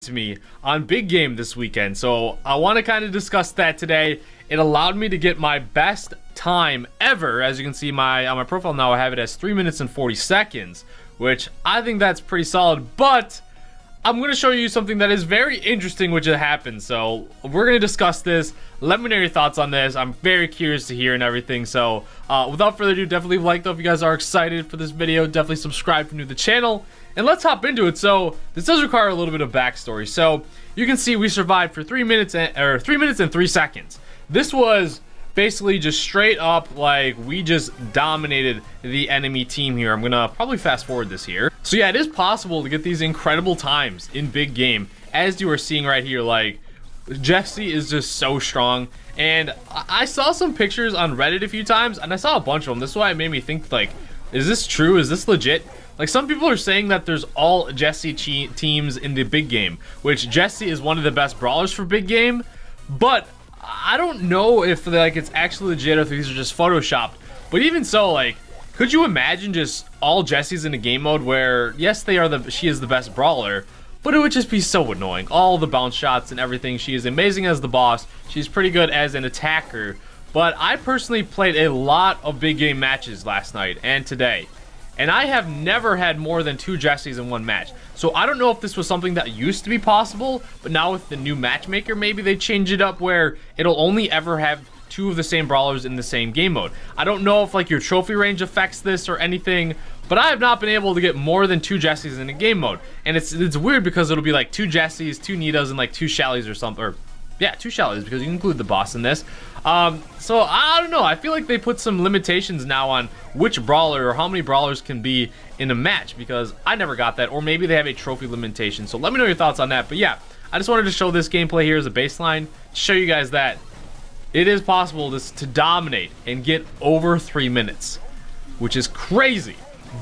to me on big game this weekend, so I want to kind of discuss that today. It allowed me to get my best time ever. As you can see, on my profile now, I have it as 3 minutes and 40 seconds, which I think that's pretty solid. But I'm going to show you something that is very interesting which happened, so we're going to discuss this. Let me know your thoughts on this. I'm very curious to hear and everything. So without further ado, definitely leave a like though if you guys are excited for this video. Definitely subscribe if you're new to the channel, and let's hop into it. So this does require a little bit of backstory. So you can see we survived for 3 minutes and 3 seconds. This was basically just straight up like we just dominated the enemy team here. I'm gonna probably fast forward this here. So yeah, it is possible to get these incredible times in big game, as you are seeing right here. Like, Jessie is just so strong, and I saw some pictures on Reddit a few times, and I saw a bunch of them. This is why it made me think, like, is this true? Is this legit? Like, some people are saying that there's all Jessie teams in the big game, which Jessie is one of the best brawlers for big game, but I don't know if like it's actually legit or if these are just photoshopped. But even so, like, could you imagine just all Jessies in a game mode where, yes, she is the best brawler, but it would just be so annoying. All the bounce shots and everything. She is amazing as the boss. She's pretty good as an attacker. But I personally played a lot of big game matches last night and today, and I have never had more than 2 Jessies in one match. So I don't know if this was something that used to be possible, but now with the new matchmaker, maybe they change it up where it'll only ever have 2 of the same brawlers in the same game mode. I don't know if like your trophy range affects this or anything, but I have not been able to get more than 2 Jessies in a game mode. And it's weird because it'll be like 2 Jessies, 2 Nitas, and like 2 Shallys or something. Or yeah, 2 Shallys, because you can include the boss in this. So I don't know. I feel like they put some limitations now on which brawler or how many brawlers can be in a match, because I never got that. Or maybe they have a trophy limitation. So let me know your thoughts on that. But yeah, I just wanted to show this gameplay here as a baseline to show you guys that it is possible to dominate and get over 3 minutes, which is crazy.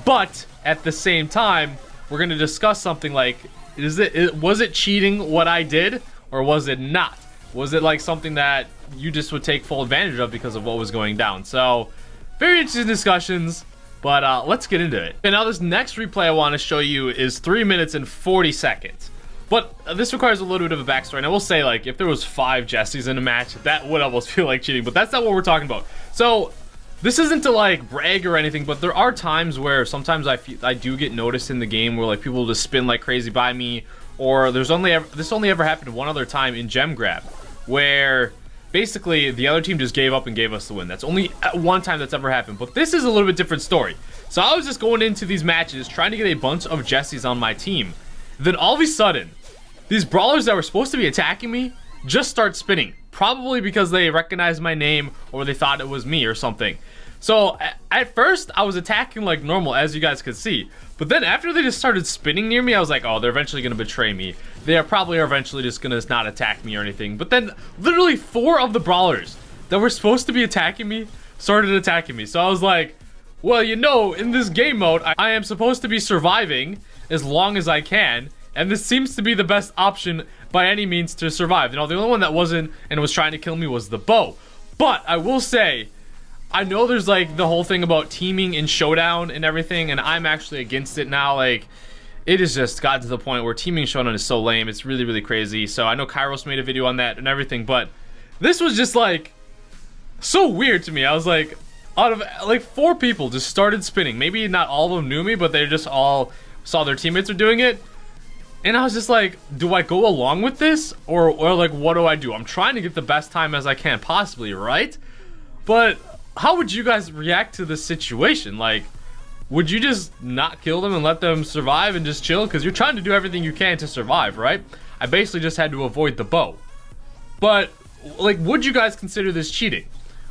But at the same time, we're going to discuss something like, was it cheating what I did, or was it not? Was it like something that you just would take full advantage of because of what was going down? So very interesting discussions, but let's get into it. And now this next replay I want to show you is 3 minutes and 40 seconds. But this requires a little bit of a backstory, and I will say, like, if there was 5 Jessies in a match, that would almost feel like cheating, but that's not what we're talking about. So this isn't to like brag or anything, but there are times where sometimes I do get noticed in the game where like people just spin like crazy by me, or this only ever happened one other time in Gem Grab, where basically the other team just gave up and gave us the win. That's only one time that's ever happened, but this is a little bit different story. So I was just going into these matches trying to get a bunch of Jessies on my team. Then all of a sudden, these brawlers that were supposed to be attacking me just start spinning. Probably because they recognized my name or they thought it was me or something. So at first I was attacking like normal, as you guys could see. But then after they just started spinning near me, I was like, oh, they're eventually going to betray me. They probably are eventually just going to not attack me or anything. But then literally 4 of the brawlers that were supposed to be attacking me started attacking me. So I was like, well, you know, in this game mode, I am supposed to be surviving as long as I can. And this seems to be the best option by any means to survive. You know, the only one that wasn't and was trying to kill me was the bow. But I will say, I know there's like the whole thing about teaming in Showdown and everything, and I'm actually against it now. Like, it has just gotten to the point where teaming in Showdown is so lame. It's really, really crazy. So I know Kairos made a video on that and everything, but this was just like so weird to me. I was like, out of like 4 people just started spinning. Maybe not all of them knew me, but they just all saw their teammates are doing it. And I was just like, do I go along with this? Or like, what do I do? I'm trying to get the best time as I can possibly, right? But how would you guys react to this situation? Like, would you just not kill them and let them survive and just chill? Because you're trying to do everything you can to survive, right? I basically just had to avoid the bow. But, like, would you guys consider this cheating?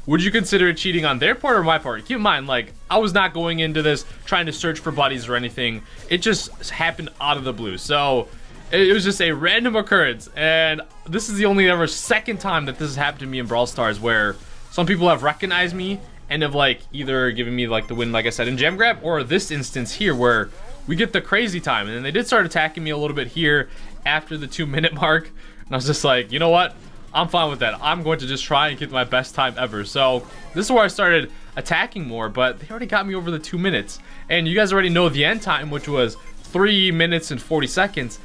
Would you consider it cheating on their part or my part? Keep in mind, like, I was not going into this trying to search for buddies or anything. It just happened out of the blue. So it was just a random occurrence. And this is the only ever second time that this has happened to me in Brawl Stars, where some people have recognized me and have like either given me like the win, like I said, in Gem Grab, or this instance here where we get the crazy time. And then they did start attacking me a little bit here after the 2 minute mark. And I was just like, you know what? I'm fine with that. I'm going to just try and get my best time ever. So this is where I started attacking more, but they already got me over the 2 minutes. And you guys already know the end time, which was 3 minutes and 40 seconds.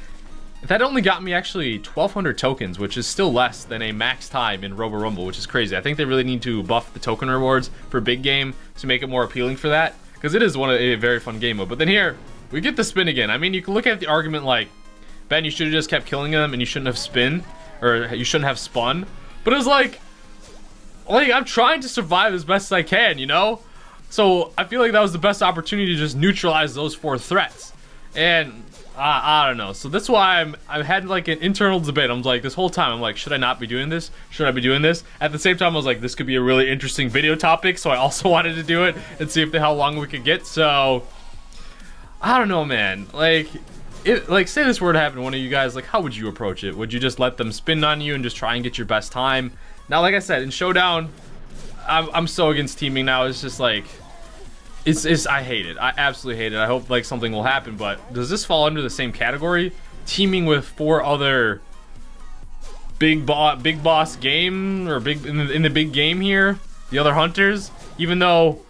That only got me actually 1,200 tokens, which is still less than a max time in Robo Rumble, which is crazy. I think they really need to buff the token rewards for big game to make it more appealing for that, because it is a very fun game mode. But then here, we get the spin again. I mean, you can look at the argument like, Ben, you should have just kept killing them and you shouldn't have you shouldn't have spun. But it was like I'm trying to survive as best as I can, you know? So I feel like that was the best opportunity to just neutralize those 4 threats. And I don't know. So that's why I've had like an internal debate. I'm like, this whole time I'm like, should I not be doing this? Should I be doing this? At the same time, I was like, this could be a really interesting video topic. So I also wanted to do it and see how long we could get. So I don't know, man. Like say this were to happen to one of you guys, like, how would you approach it? Would you just let them spin on you and just try and get your best time? Now, like I said, in Showdown, I'm so against teaming now. It's just like, I hate it. I absolutely hate it. I hope like something will happen, but does this fall under the same category? Teaming with 4 other big boss game, or in the big game here, the other hunters, even though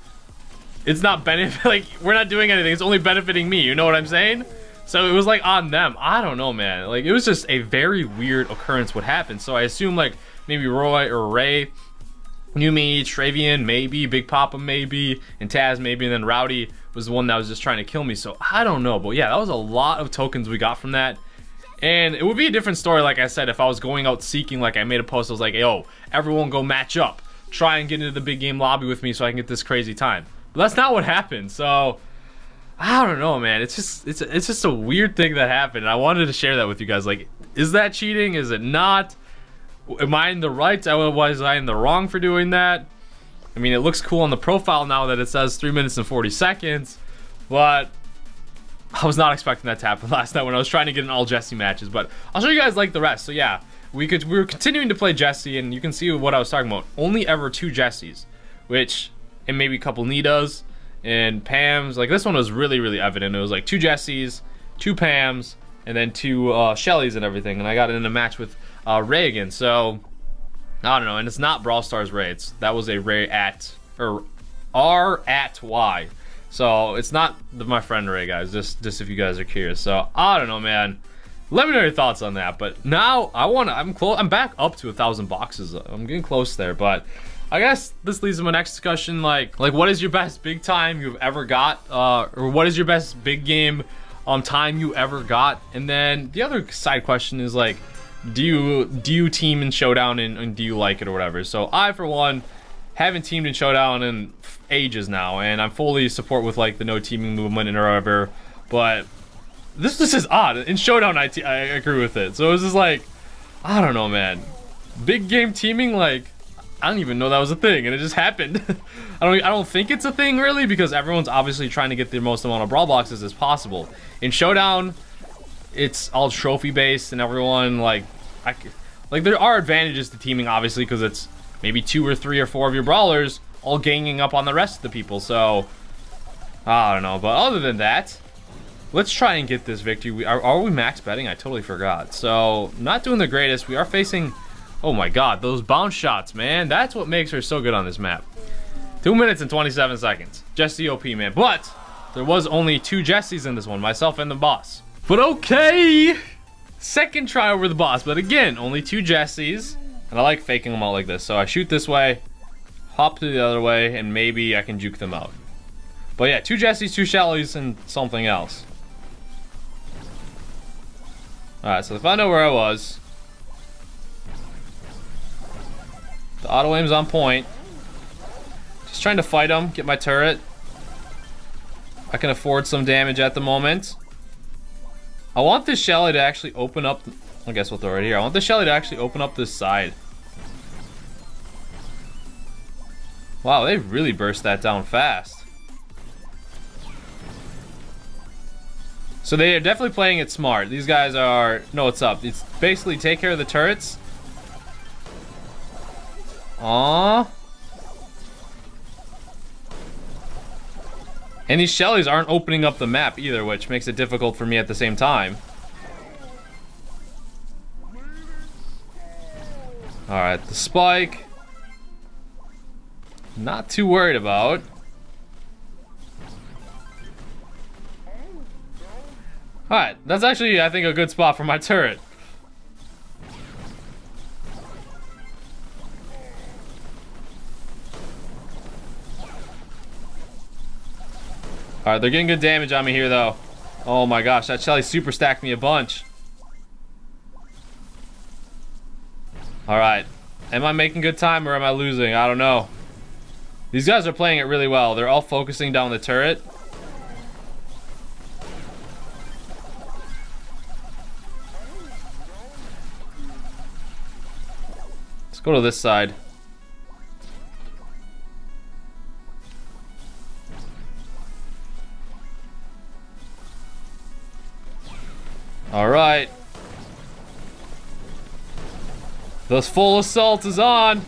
it's not like we're not doing anything, it's only benefiting me, you know what I'm saying? So it was like on them. I don't know, man. Like, it was just a very weird occurrence what happened. So I assume like maybe Roy or Ray knew me, Travian maybe, Big Papa maybe, and Taz maybe, and then Rowdy was the one that was just trying to kill me. So I don't know, but yeah, that was a lot of tokens we got from that. And it would be a different story, like I said, if I was going out seeking, like I made a post, I was like, yo, everyone go match up, try and get into the big game lobby with me so I can get this crazy time. But that's not what happened. So I don't know, man. It's just a weird thing that happened. And I wanted to share that with you guys. Like, is that cheating? Is it not? Am I in the right? Was I in the wrong for doing that? I mean, it looks cool on the profile now that it says 3 minutes and 40 seconds, but I was not expecting that to happen last night when I was trying to get in all Jessie matches. But I'll show you guys like the rest. So yeah, we were continuing to play Jessie, and you can see what I was talking about. Only ever 2 Jessies, and maybe a couple Nitas and Pams. Like, this one was really evident. It was like 2 Jessies, 2 Pams, and then 2 Shellys and everything. And I got in a match with Ray again. So I don't know. And it's not Brawl Stars Ray. That was a Ray R@Y. So it's not my friend Ray, guys. Just if you guys are curious. So I don't know, man. Let me know your thoughts on that. But now I'm back up to 1,000 boxes. I'm getting close there. But I guess this leads to my next discussion. Like what is your best big time you've ever got? Or what is your best big game time you ever got? And then the other side question is like, do you team in Showdown and do you like it or whatever? So I, for one, haven't teamed in Showdown in ages now, and I'm fully support with like the no teaming movement and whatever. But this is odd. In Showdown, I agree with it. So it was just like, I don't know, man. Big game teaming, like, I don't even know that was a thing, and it just happened. I don't think it's a thing really, because everyone's obviously trying to get the most amount of brawl boxes as possible. In Showdown, it's all trophy based, and everyone like there are advantages to teaming, obviously, because it's maybe 2 or 3 or 4 of your brawlers all ganging up on the rest of the people. So I don't know, but other than that, let's try and get this victory. Are we max betting? I totally forgot. So not doing the greatest. We are facing, oh my god, those bounce shots, man. That's what makes her so good on this map. 2 minutes and 27 seconds. Jessie OP, man. But there was only 2 Jessies in this one, myself and the boss. But okay, second try over the boss. But again, only 2 Jessies, and I like faking them out like this. So I shoot this way, hop to the other way, and maybe I can juke them out. But yeah, 2 Jessies, 2 Shellys, and something else. Alright, so if I know where I was, the auto aim's on point. Just trying to fight him, get my turret. I can afford some damage at the moment. I want this Shelly to actually open up. I guess we'll throw it here. I want the Shelly to actually open up this side. Wow, they really burst that down fast. So they are definitely playing it smart. These guys know what's up. It's basically take care of the turrets. Aww. And these Shellys aren't opening up the map either, which makes it difficult for me at the same time. Alright, the spike. Not too worried about. Alright, that's actually, I think, a good spot for my turret. Alright, they're getting good damage on me here, though. Oh my gosh, that Shelly super stacked me a bunch. Alright. Am I making good time or am I losing? I don't know. These guys are playing it really well. They're all focusing down the turret. Let's go to this side. Alright. The full assault is on.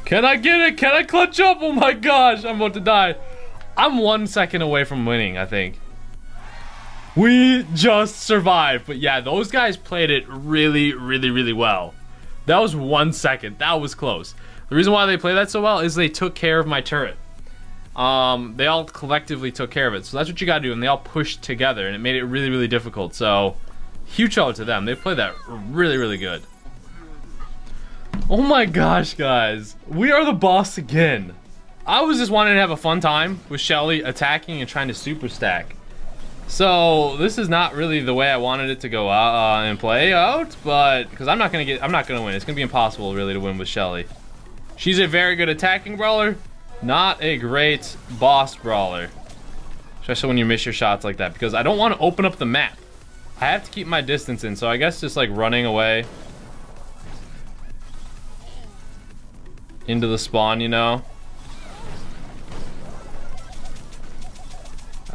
Can I get it? Can I clutch up? Oh my gosh, I'm about to die. I'm 1 second away from winning, I think. We just survived. But yeah, those guys played it really well. That was 1 second. That was close. The reason why they play that so well is they took care of my turret. They all collectively took care of it. So that's what you gotta do, and they all pushed together, and it made it really difficult. So huge shout out to them. They played that really good. Oh my gosh, guys, we are the boss again. I was just wanting to have a fun time with Shelly attacking and trying to super stack. So this is not really the way I wanted it to go out and play out, but because I'm not gonna win. It's gonna be impossible really to win with Shelly. She's a very good attacking brawler, not a great boss brawler, especially when you miss your shots like that, because I don't want to open up the map. I have to keep my distance in, so I guess just like running away into the spawn, you know.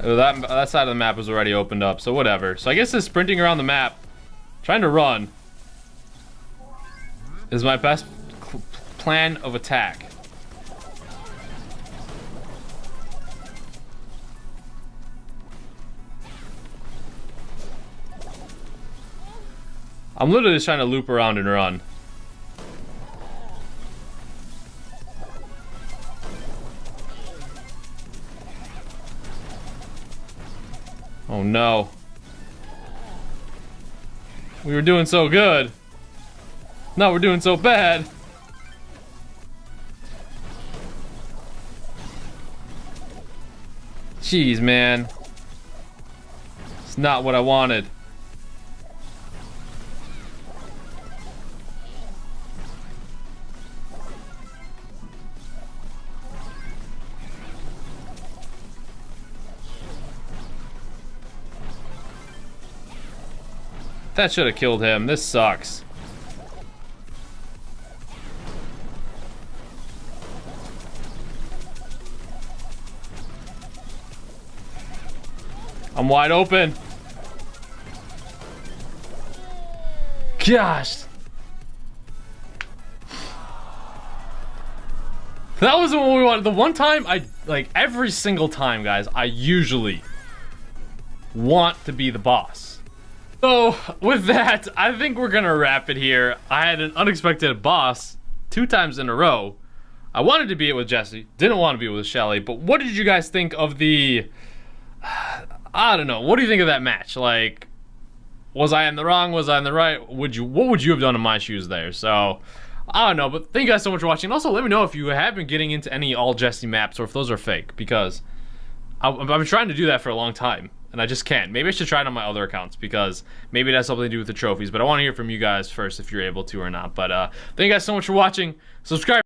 That side of the map was already opened up, so whatever. So I guess just sprinting around the map, trying to run, is my best plan of attack. I'm literally just trying to loop around and run. Oh no. We were doing so good. Now we're doing so bad. Jeez, man. It's not what I wanted. That should have killed him. This sucks. I'm wide open. Gosh. That wasn't what we wanted. The one time like every single time, guys, I usually want to be the boss. So, with that, I think we're gonna wrap it here. I had an unexpected boss 2 times in a row. I wanted to be it with Jessie, didn't want to be it with Shelly, but what did you guys think of the... I don't know, what do you think of that match? Like, was I in the wrong, was I in the right? What would you have done in my shoes there? So, I don't know, but thank you guys so much for watching. Also, let me know if you have been getting into any all Jessie maps or if those are fake, because I've been trying to do that for a long time. And I just can't. Maybe I should try it on my other accounts, because maybe it has something to do with the trophies. But I want to hear from you guys first if you're able to or not. But thank you guys so much for watching. Subscribe.